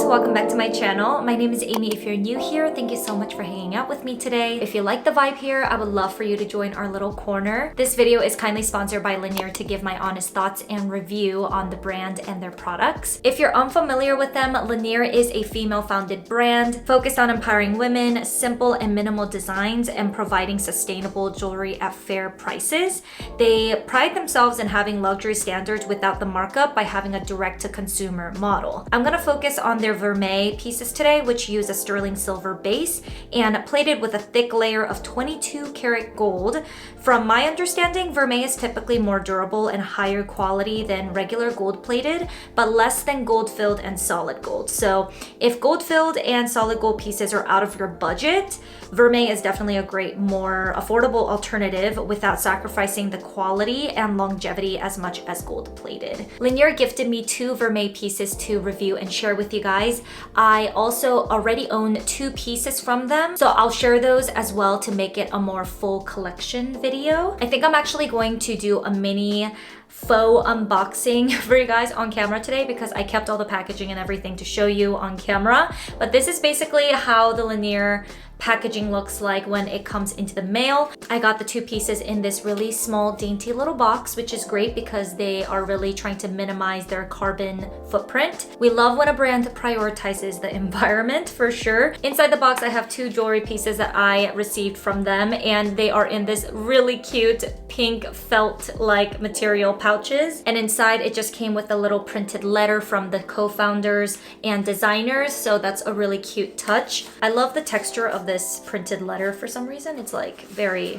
welcome back to my channel. My name is Amy. If you're new here, thank you so much for hanging out with me today. If you like the vibe here, I would love for you to join our little corner. This video is kindly sponsored by LINJER to give my honest thoughts and review on the brand and their products. If you're unfamiliar with them, LINJER is a female-founded brand focused on empowering women, simple and minimal designs, and providing sustainable jewelry at fair prices. They pride themselves in having luxury standards without the markup by having a direct-to-consumer model. I'm gonna focus on their vermeil pieces today, which use a sterling silver base and plated with a thick layer of 22 karat gold. From my understanding, vermeil is typically more durable and higher quality than regular gold plated, but less than gold filled and solid gold. So if gold filled and solid gold pieces are out of your budget, vermeil is definitely a great, more affordable alternative without sacrificing the quality and longevity as much as gold plated. LINJER gifted me 2 vermeil pieces to review and share with you guys. I also already own 2 pieces from them, so I'll share those as well to make it a more full collection video. I think I'm actually going to do a mini faux unboxing for you guys on camera today because I kept all the packaging and everything to show you on camera. But this is basically how the LINJER packaging looks like when it comes into the mail. I got the 2 pieces in this really small, dainty little box, which is great because they are really trying to minimize their carbon footprint. We love when a brand prioritizes the environment, for sure. Inside the box, I have 2 jewelry pieces that I received from them, and they are in this really cute pink felt-like material pouches. And inside, it just came with a little printed letter from the co-founders and designers, so that's a really cute touch. I love the texture of this printed letter for some reason. It's like very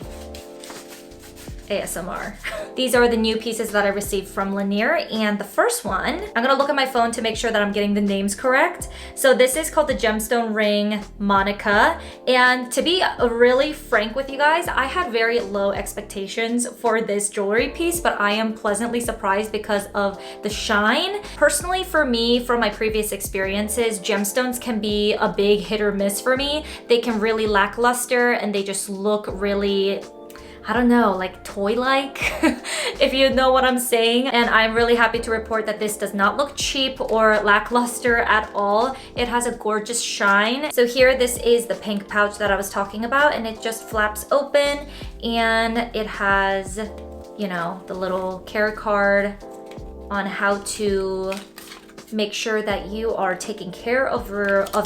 ASMR. These are the new pieces that I received from LINJER, and the first one, I'm gonna look at my phone to make sure that I'm getting the names correct. So this is called the gemstone ring Monica, and to be really frank with you guys, I had very low expectations for this jewelry piece, but I am pleasantly surprised because of the shine. Personally, for me, from my previous experiences, gemstones can be a big hit or miss for me. They can really lackluster and they just look really, I don't know, like toy-like, if you know what I'm saying. And I'm really happy to report that this does not look cheap or lackluster at all. It has a gorgeous shine. So here, this is the pink pouch that I was talking about, and it just flaps open, and it has, you know, the little care card on how to make sure that you are taking care of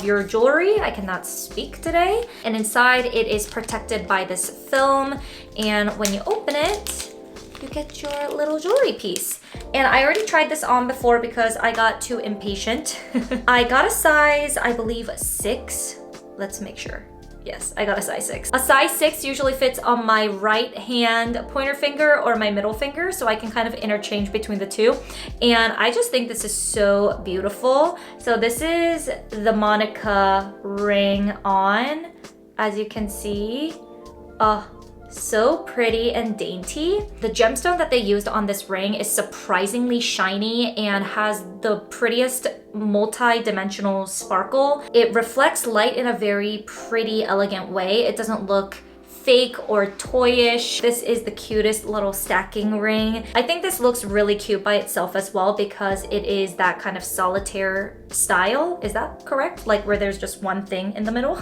your jewelry. I cannot speak today. And inside, it is protected by this film, and when you open it, you get your little jewelry piece. And I already tried this on before because I got too impatient. I got a size, I believe 6. Let's make sure. Yes, I got a size 6. A size 6 usually fits on my right hand pointer finger or my middle finger, so I can kind of interchange between the two. And I just think this is so beautiful. So this is the Monica ring on, as you can see. So pretty and dainty. The gemstone that they used on this ring is surprisingly shiny and has the prettiest multi-dimensional sparkle. It reflects light in a very pretty, elegant way. It doesn't look fake or toyish. This is the cutest little stacking ring. I think this looks really cute by itself as well because it is that kind of solitaire style. Is that correct? Like where there's just one thing in the middle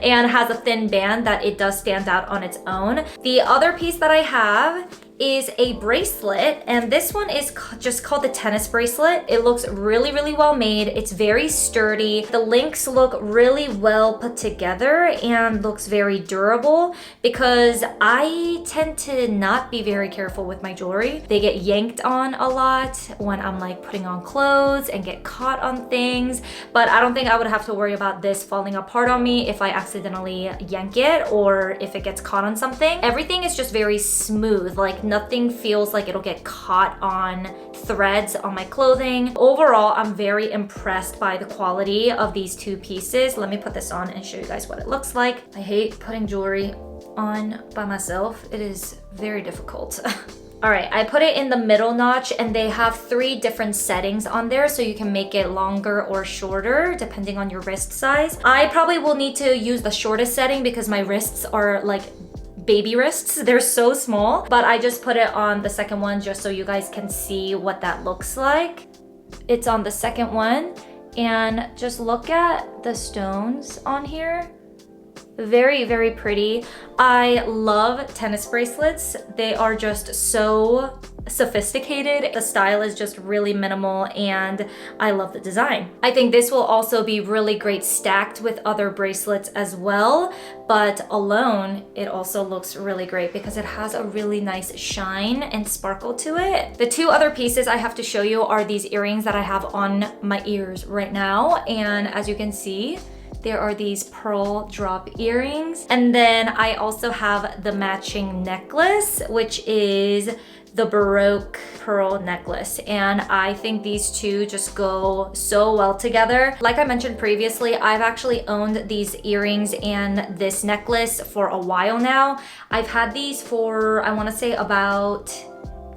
and has a thin band that it does stand out on its own. The other piece that I have is a bracelet, and this one is just called the tennis bracelet. It looks really, really well made. It's very sturdy. The links look really well put together and looks very durable because I tend to not be very careful with my jewelry. They get yanked on a lot when I'm like putting on clothes and get caught on things, but I don't think I would have to worry about this falling apart on me if I accidentally yank it or if it gets caught on something. Everything is just very smooth, like nothing feels like it'll get caught on threads on my clothing. Overall, I'm very impressed by the quality of these 2 pieces. Let me put this on and show you guys what it looks like. I hate putting jewelry on by myself. It is very difficult. All right, I put it in the middle notch, and they have 3 different settings on there, so you can make it longer or shorter depending on your wrist size. I probably will need to use the shortest setting because my wrists are like baby wrists. They're so small, but I just put it on the second one just so you guys can see what that looks like. It's on the second one, And just look at the stones on here. Very, very pretty. I love tennis bracelets. They are just so sophisticated. The style is just really minimal and I love the design. I think this will also be really great stacked with other bracelets as well, but alone it also looks really great because it has a really nice shine and sparkle to it. The two other pieces I have to show you are these earrings that I have on my ears right now, and as you can see, there are these pearl drop earrings. And then I also have the matching necklace, which is the baroque pearl necklace. And I think these two just go so well together. Like I mentioned previously, I've actually owned these earrings and this necklace for a while now. I've had these for, I want to say about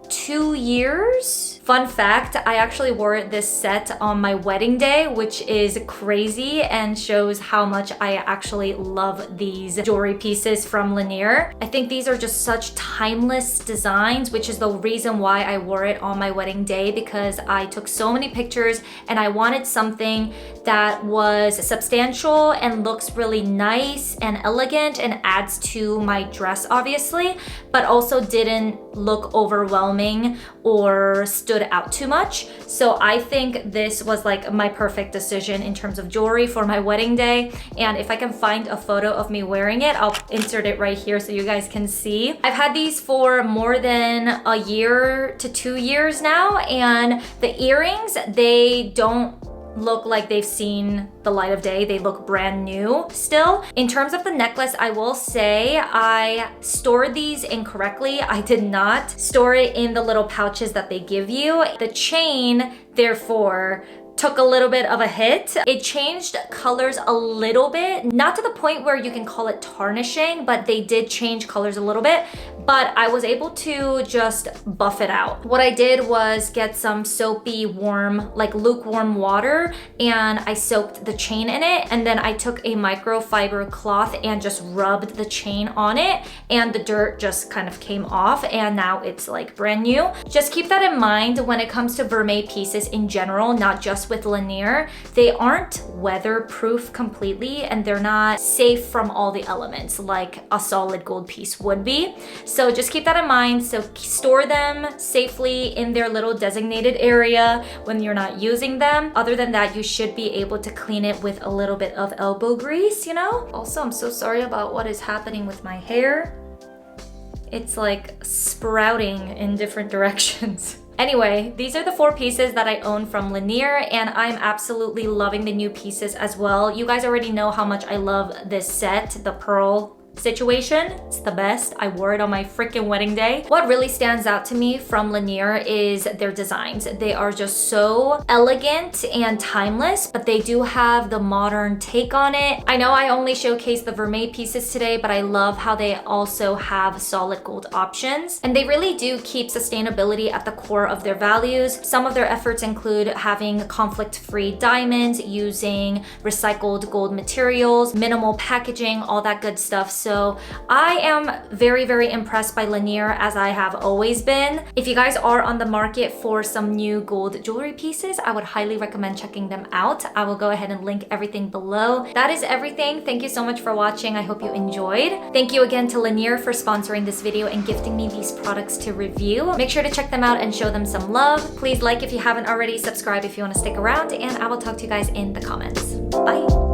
2 years. Fun fact, I actually wore this set on my wedding day, which is crazy and shows how much I actually love these jewelry pieces from Lanier. I think these are just such timeless designs, which is the reason why I wore it on my wedding day, because I took so many pictures and I wanted something that was substantial and looks really nice and elegant and adds to my dress obviously, but also didn't look overwhelming or stood out too much. So I think this was like my perfect decision in terms of jewelry for my wedding day. And if I can find a photo of me wearing it, I'll insert it right here so you guys can see. I've had these for more than a year to 2 years now, and the earrings, they don't look like they've seen the light of day. They look brand new still. In terms of the necklace, I will say I stored these incorrectly. I did not store it in the little pouches that they give you. The chain, therefore, took a little bit of a hit. It changed colors a little bit, not to the point where you can call it tarnishing, but they did change colors a little bit. But I was able to just buff it out. What I did was get some soapy, warm, like lukewarm water, and I soaked the chain in it, and then I took a microfiber cloth and just rubbed the chain on it, and the dirt just kind of came off, and now it's like brand new. Just keep that in mind when it comes to vermeil pieces in general, not just with Lanier. They aren't weatherproof completely, and they're not safe from all the elements like a solid gold piece would be. So just keep that in mind. So store them safely in their little designated area when you're not using them. Other than that, you should be able to clean it with a little bit of elbow grease, you know? Also, I'm so sorry about what is happening with my hair. It's like sprouting in different directions. Anyway, these are the 4 pieces that I own from Lanier, and I'm absolutely loving the new pieces as well. You guys already know how much I love this set, the pearl situation. It's the best. I wore it on my freaking wedding day. What really stands out to me from Lanier is their designs. They are just so elegant and timeless, but they do have the modern take on it. I know I only showcased the vermeil pieces today, but I love how they also have solid gold options, and they really do keep sustainability at the core of their values. Some of their efforts include having conflict-free diamonds, using recycled gold materials, minimal packaging, all that good stuff. So I am very, very impressed by Lanier, as I have always been. If you guys are on the market for some new gold jewelry pieces, I would highly recommend checking them out. I will go ahead and link everything below. That is everything. Thank you so much for watching. I hope you enjoyed. Thank you again to Lanier for sponsoring this video and gifting me these products to review. Make sure to check them out and show them some love. Please like if you haven't already, subscribe if you want to stick around, and I will talk to you guys in the comments. Bye.